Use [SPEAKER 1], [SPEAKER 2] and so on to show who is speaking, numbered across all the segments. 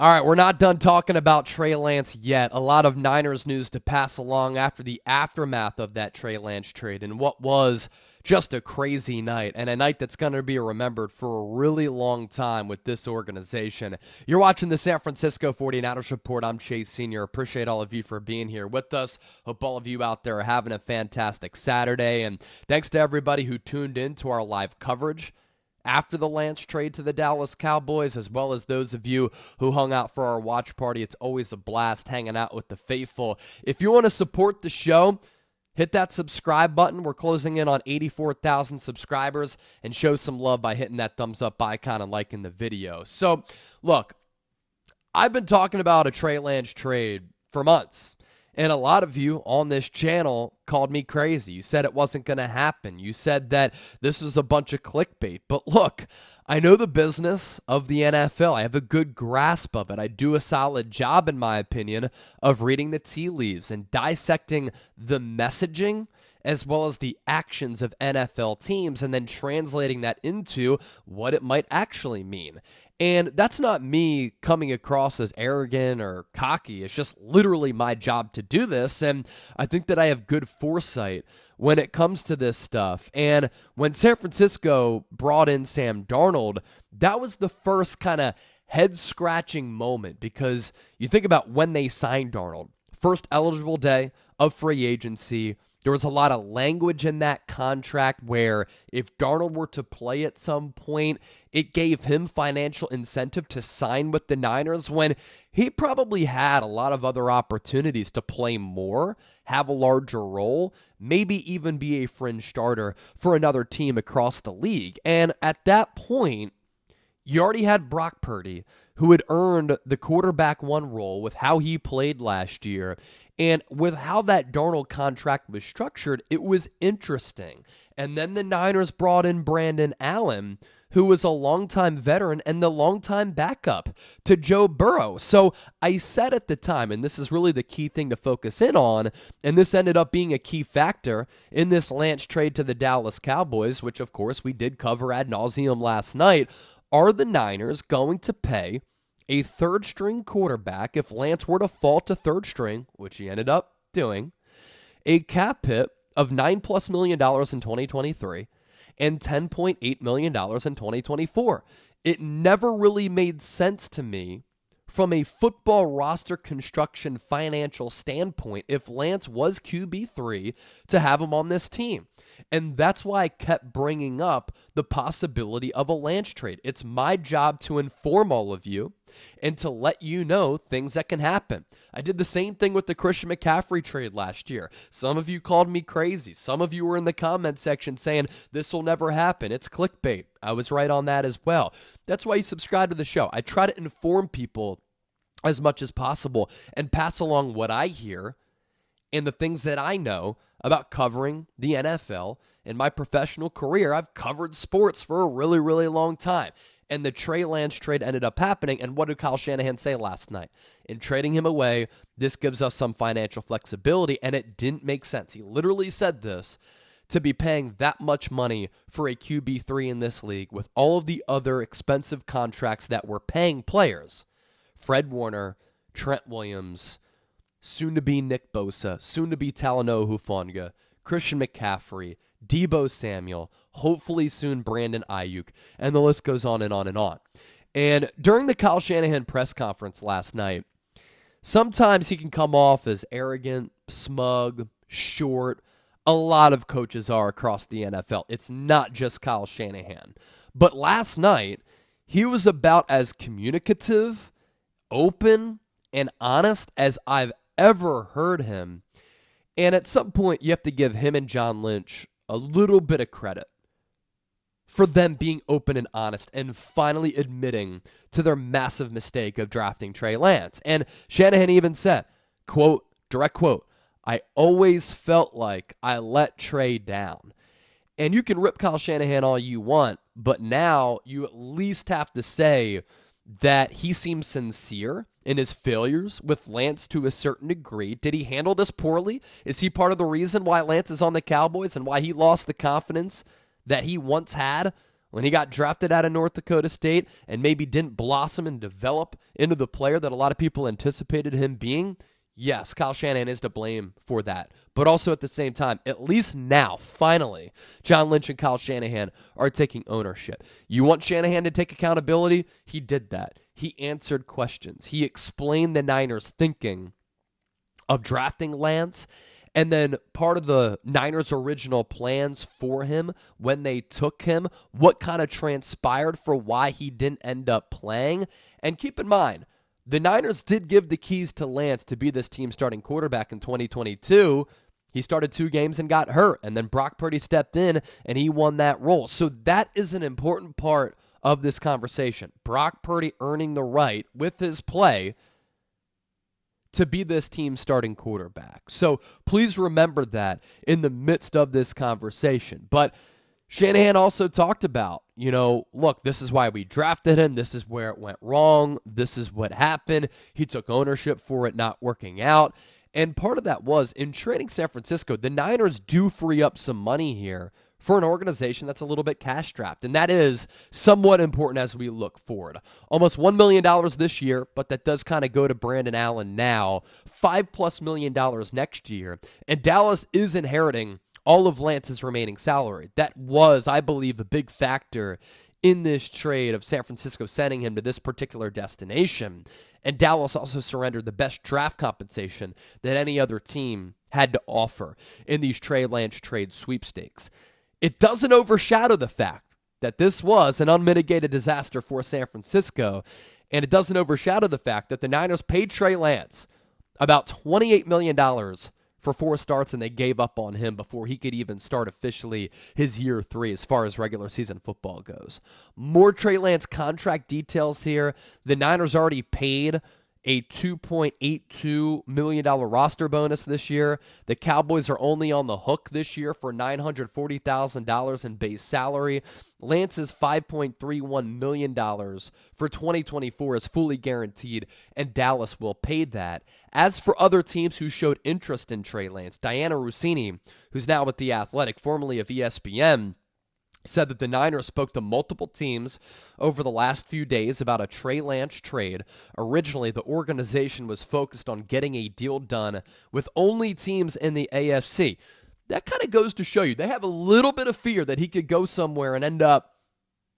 [SPEAKER 1] All right, we're not done talking about Trey Lance yet. A lot of Niners news to pass along after the aftermath of that Trey Lance trade and what was just a crazy night, and a night that's going to be remembered for a really long time with this organization. You're watching the San Francisco 49ers Report. I'm Chase Sr. Appreciate all of you for being here with us. Hope all of you out there are having a fantastic Saturday, and thanks to everybody who tuned in to our live coverage after the Lance trade to the Dallas Cowboys, as well as those of you who hung out for our watch party. It's always a blast hanging out with the faithful. If you want to support the show, hit that subscribe button. We're closing in on 84,000 subscribers, and show some love by hitting that thumbs up icon and liking the video. So, look, I've been talking about a Trey Lance trade for months. And a lot of you on this channel called me crazy. You said it wasn't going to happen. You said that this was a bunch of clickbait. But look, I know the business of the NFL. I have a good grasp of it. I do a solid job, in my opinion, of reading the tea leaves and dissecting the messaging as well as the actions of NFL teams and then translating that into what it might actually mean. And that's not me coming across as arrogant or cocky. It's just literally my job to do this. And I think that I have good foresight when it comes to this stuff. And when San Francisco brought in Sam Darnold, that was the first kind of head-scratching moment, because you think about when they signed Darnold. First eligible day of free agency. There was a lot of language in that contract where if Darnold were to play at some point, it gave him financial incentive to sign with the Niners when he probably had a lot of other opportunities to play more, have a larger role, maybe even be a fringe starter for another team across the league. And at that point, you already had Brock Purdy, who had earned the quarterback one role with how he played last year. And with how that Darnold contract was structured, it was interesting. And then the Niners brought in Brandon Allen, who was a longtime veteran and the longtime backup to Joe Burrow. So I said at the time, and this is really the key thing to focus in on, and this ended up being a key factor in this Lance trade to the Dallas Cowboys, which of course we did cover ad nauseum last night. Are the Niners going to pay a third-string quarterback, if Lance were to fall to third string, which he ended up doing, a cap hit of $9+ million in 2023 and $10.8 million in 2024? It never really made sense to me from a football roster construction financial standpoint if Lance was QB3 to have him on this team. And that's why I kept bringing up the possibility of a Lance trade. It's my job to inform all of you and to let you know things that can happen. I did the same thing with the Christian McCaffrey trade last year. Some of you called me crazy. Some of you were in the comment section saying this will never happen. It's clickbait. I was right on that as well. That's why you subscribe to the show. I try to inform people as much as possible and pass along what I hear and the things that I know about covering the NFL. In my professional career, I've covered sports for a really, really long time. And the Trey Lance trade ended up happening. And what did Kyle Shanahan say last night? In trading him away, this gives us some financial flexibility. And it didn't make sense. He literally said this, to be paying that much money for a QB3 in this league with all of the other expensive contracts that we're paying players. Fred Warner, Trent Williams, soon-to-be Nick Bosa, soon-to-be Talanoa Hufanga, Christian McCaffrey, Deebo Samuel, hopefully soon Brandon Ayuk, and the list goes on and on and on. And during the Kyle Shanahan press conference last night, sometimes he can come off as arrogant, smug, short. A lot of coaches are across the NFL. It's not just Kyle Shanahan. But last night, he was about as communicative, open, and honest as I've ever heard him. And at some point, you have to give him and John Lynch a little bit of credit for them being open and honest and finally admitting to their massive mistake of drafting Trey Lance. And Shanahan even said, quote, direct quote, "I always felt like I let Trey down." And you can rip Kyle Shanahan all you want, but now you at least have to say that he seems sincere in his failures with Lance to a certain degree. Did he handle this poorly? Is he part of the reason why Lance is on the Cowboys and why he lost the confidence that he once had when he got drafted out of North Dakota State and maybe didn't blossom and develop into the player that a lot of people anticipated him being, yes, Kyle Shanahan is to blame for that. But also at the same time, at least now, finally, John Lynch and Kyle Shanahan are taking ownership. You want Shanahan to take accountability? He did that. He answered questions. He explained the Niners' thinking of drafting Lance, and then part of the Niners' original plans for him when they took him, what kind of transpired for why he didn't end up playing. And keep in mind, the Niners did give the keys to Lance to be this team's starting quarterback in 2022. He started 2 games and got hurt, and then Brock Purdy stepped in, and he won that role. So that is an important part of this conversation. Brock Purdy earning the right with his play to be this team's starting quarterback. So please remember that in the midst of this conversation. But Shanahan also talked about, look, this is why we drafted him. This is where it went wrong. This is what happened. He took ownership for it not working out. And part of that was in trading San Francisco, the Niners do free up some money here for an organization that's a little bit cash-strapped. And that is somewhat important as we look forward. Almost $1 million this year, but that does kind of go to Brandon Allen now. $5+ million next year. And Dallas is inheriting all of Lance's remaining salary. That was, I believe, a big factor in this trade of San Francisco sending him to this particular destination. And Dallas also surrendered the best draft compensation that any other team had to offer in these Trey Lance trade sweepstakes. It doesn't overshadow the fact that this was an unmitigated disaster for San Francisco, and it doesn't overshadow the fact that the Niners paid Trey Lance about $28 million for 4 starts, and they gave up on him before he could even start officially his year 3 as far as regular season football goes. More Trey Lance contract details here. The Niners already paid a $2.82 million roster bonus this year. The Cowboys are only on the hook this year for $940,000 in base salary. Lance's $5.31 million for 2024 is fully guaranteed, and Dallas will pay that. As for other teams who showed interest in Trey Lance, Diana Rossini, who's now with The Athletic, formerly of ESPN, said that the Niners spoke to multiple teams over the last few days about a Trey Lance trade. Originally, the organization was focused on getting a deal done with only teams in the AFC. That kind of goes to show you they have a little bit of fear that he could go somewhere and end up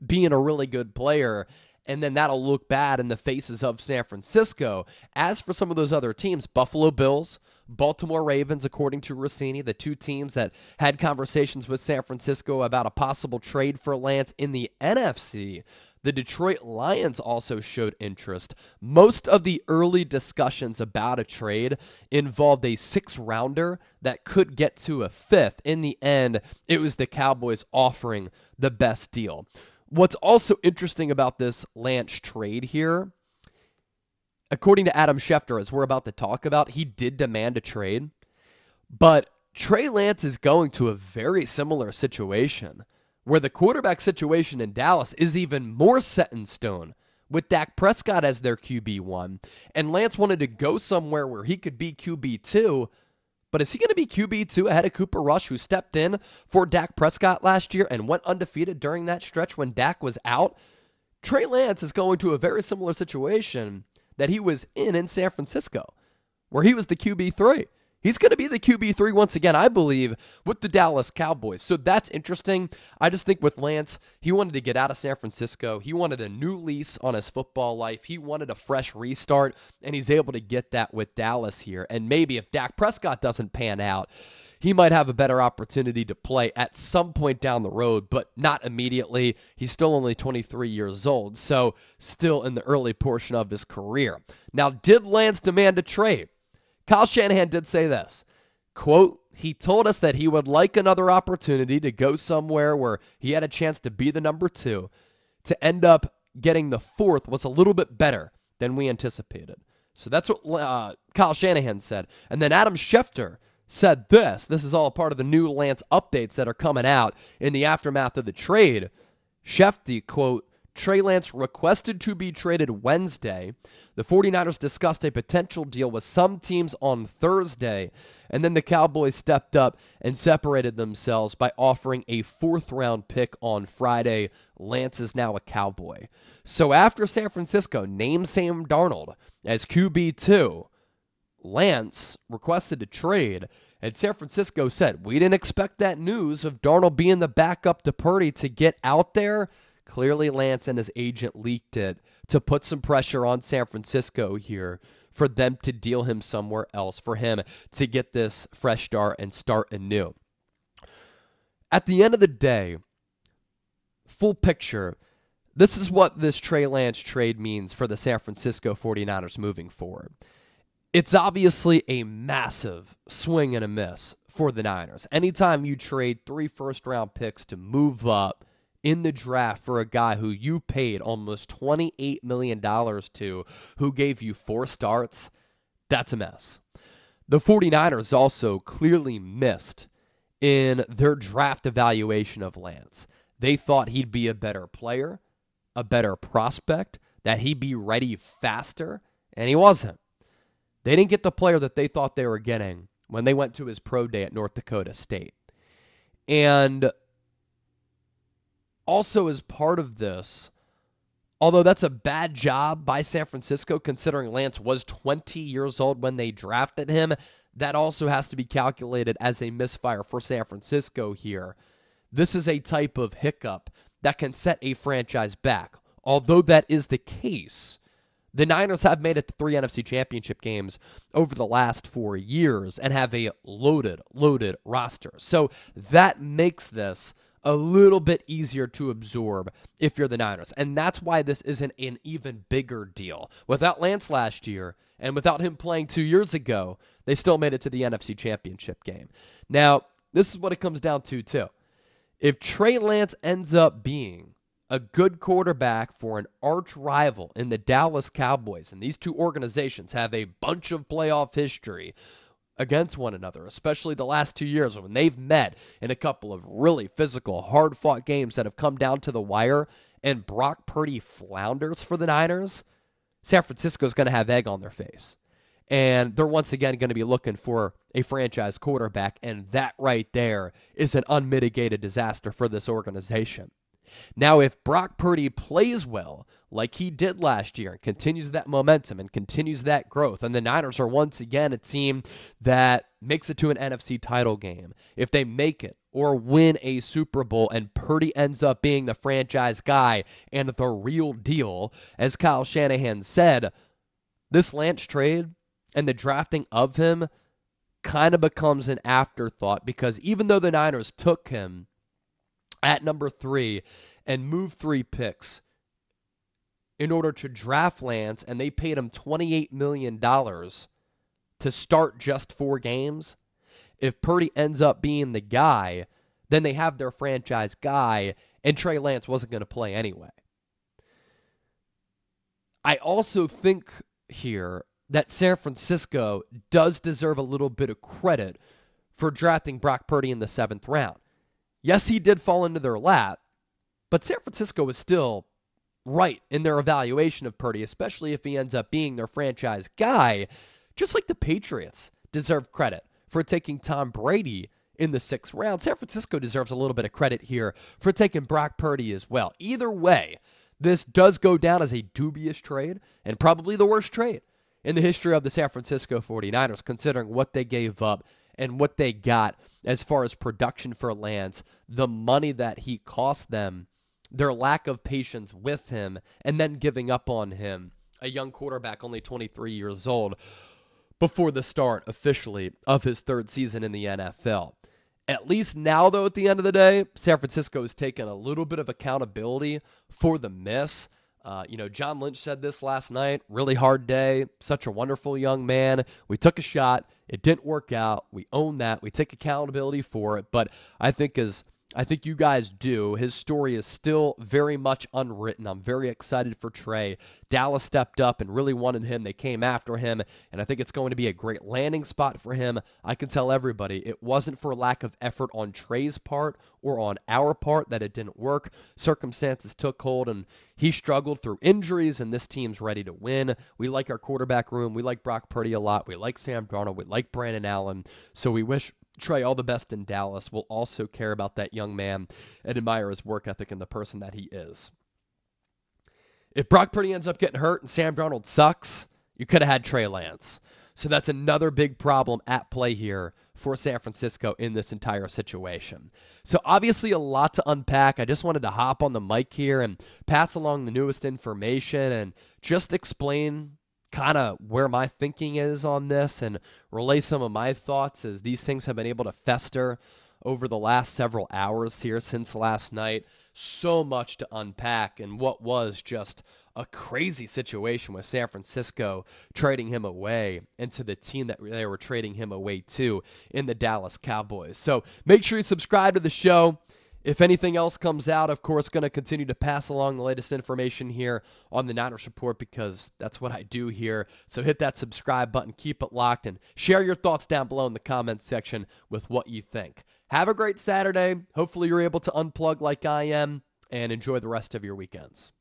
[SPEAKER 1] being a really good player, and then that'll look bad in the faces of San Francisco. As for some of those other teams, Buffalo Bills, Baltimore Ravens, according to Rossini, the 2 teams that had conversations with San Francisco about a possible trade for Lance in the NFC. The Detroit Lions also showed interest. Most of the early discussions about a trade involved a 6th-rounder that could get to a 5th. In the end, it was the Cowboys offering the best deal. What's also interesting about this Lance trade here, according to Adam Schefter, as we're about to talk about, he did demand a trade, but Trey Lance is going to a very similar situation where the quarterback situation in Dallas is even more set in stone with Dak Prescott as their QB1, and Lance wanted to go somewhere where he could be QB2, but is he going to be QB2 ahead of Cooper Rush, who stepped in for Dak Prescott last year and went undefeated during that stretch when Dak was out? Trey Lance is going to a very similar situation that he was in San Francisco, where he was the QB3. He's going to be the QB3 once again, I believe, with the Dallas Cowboys. So that's interesting. I just think with Lance, he wanted to get out of San Francisco. He wanted a new lease on his football life. He wanted a fresh restart, and he's able to get that with Dallas here. And maybe if Dak Prescott doesn't pan out, he might have a better opportunity to play at some point down the road, but not immediately. He's still only 23 years old, so still in the early portion of his career. Now, did Lance demand a trade? Kyle Shanahan did say this, quote, he told us that he would like another opportunity to go somewhere where he had a chance to be the number 2. To end up getting the 4th was a little bit better than we anticipated. So that's what Kyle Shanahan said. And then Adam Schefter said this. This is all part of the new Lance updates that are coming out in the aftermath of the trade. Schefter, quote, Trey Lance requested to be traded Wednesday. The 49ers discussed a potential deal with some teams on Thursday, and then the Cowboys stepped up and separated themselves by offering a 4th-round pick on Friday. Lance is now a Cowboy. So after San Francisco named Sam Darnold as QB2, Lance requested a trade, and San Francisco said, we didn't expect that news of Darnold being the backup to Purdy to get out there. Clearly, Lance and his agent leaked it to put some pressure on San Francisco here for them to deal him somewhere else, for him to get this fresh start and start anew. At the end of the day, full picture, this is what this Trey Lance trade means for the San Francisco 49ers moving forward. It's obviously a massive swing and a miss for the Niners. Anytime you trade 3 first-round picks to move up in the draft for a guy who you paid almost $28 million to, who gave you 4 starts, that's a mess. The 49ers also clearly missed in their draft evaluation of Lance. They thought he'd be a better player, a better prospect, that he'd be ready faster, and he wasn't. They didn't get the player that they thought they were getting when they went to his pro day at North Dakota State. And also as part of this, although that's a bad job by San Francisco considering Lance was 20 years old when they drafted him, that also has to be calculated as a misfire for San Francisco here. This is a type of hiccup that can set a franchise back. Although that is the case, the Niners have made it to 3 NFC Championship games over the last 4 years and have a loaded roster. So that makes this a little bit easier to absorb if you're the Niners. And that's why this isn't an even bigger deal. Without Lance last year and without him playing 2 years ago, they still made it to the NFC Championship game. Now, this is what it comes down to, too. If Trey Lance ends up being a good quarterback for an arch rival in the Dallas Cowboys, and these two organizations have a bunch of playoff history against one another, especially the last 2 years when they've met in a couple of really physical, hard-fought games that have come down to the wire, and Brock Purdy flounders for the Niners, San Francisco's going to have egg on their face. And they're once again going to be looking for a franchise quarterback, and that right there is an unmitigated disaster for this organization. Now, if Brock Purdy plays well, like he did last year, and continues that momentum and continues that growth, and the Niners are once again a team that makes it to an NFC title game, if they make it or win a Super Bowl and Purdy ends up being the franchise guy and the real deal, as Kyle Shanahan said, this Lance trade and the drafting of him kind of becomes an afterthought, because even though the Niners took him at number 3 and moved 3 picks in order to draft Lance, and they paid him $28 million to start just 4 games, if Purdy ends up being the guy, then they have their franchise guy, and Trey Lance wasn't going to play anyway. I also think here that San Francisco does deserve a little bit of credit for drafting Brock Purdy in the 7th round. Yes, he did fall into their lap, but San Francisco was still right in their evaluation of Purdy, especially if he ends up being their franchise guy, just like the Patriots deserve credit for taking Tom Brady in the 6th round. San Francisco deserves a little bit of credit here for taking Brock Purdy as well. Either way, this does go down as a dubious trade and probably the worst trade in the history of the San Francisco 49ers, considering what they gave up and what they got as far as production for Lance, the money that he cost them, their lack of patience with him, and then giving up on him, a young quarterback only 23 years old, before the start officially of his 3rd season in the NFL. At least now, though, at the end of the day, San Francisco has taken a little bit of accountability for the miss. John Lynch said this last night, really hard day, such a wonderful young man. We took a shot. It didn't work out. We own that. We take accountability for it. But I think as I think you guys do. His story is still very much unwritten. I'm very excited for Trey. Dallas stepped up and really wanted him. They came after him, and I think it's going to be a great landing spot for him. I can tell everybody it wasn't for lack of effort on Trey's part or on our part that it didn't work. Circumstances took hold, and he struggled through injuries, and this team's ready to win. We like our quarterback room. We like Brock Purdy a lot. We like Sam Darnold. We like Brandon Allen. So we wish Trey all the best in Dallas. Will also care about that young man and admire his work ethic and the person that he is. If Brock Purdy ends up getting hurt and Sam Darnold sucks, you could have had Trey Lance. So that's another big problem at play here for San Francisco in this entire situation. So obviously a lot to unpack. I just wanted to hop on the mic here and pass along the newest information and just explain kind of where my thinking is on this and relay some of my thoughts as these things have been able to fester over the last several hours here since last night. So much to unpack and what was just a crazy situation with San Francisco trading him away into the team that they were trading him away to in the Dallas Cowboys. So make sure you subscribe to the show. If anything else comes out, of course, going to continue to pass along the latest information here on the Niners Report because that's what I do here. So hit that subscribe button, keep it locked, and share your thoughts down below in the comments section with what you think. Have a great Saturday. Hopefully you're able to unplug like I am and enjoy the rest of your weekends.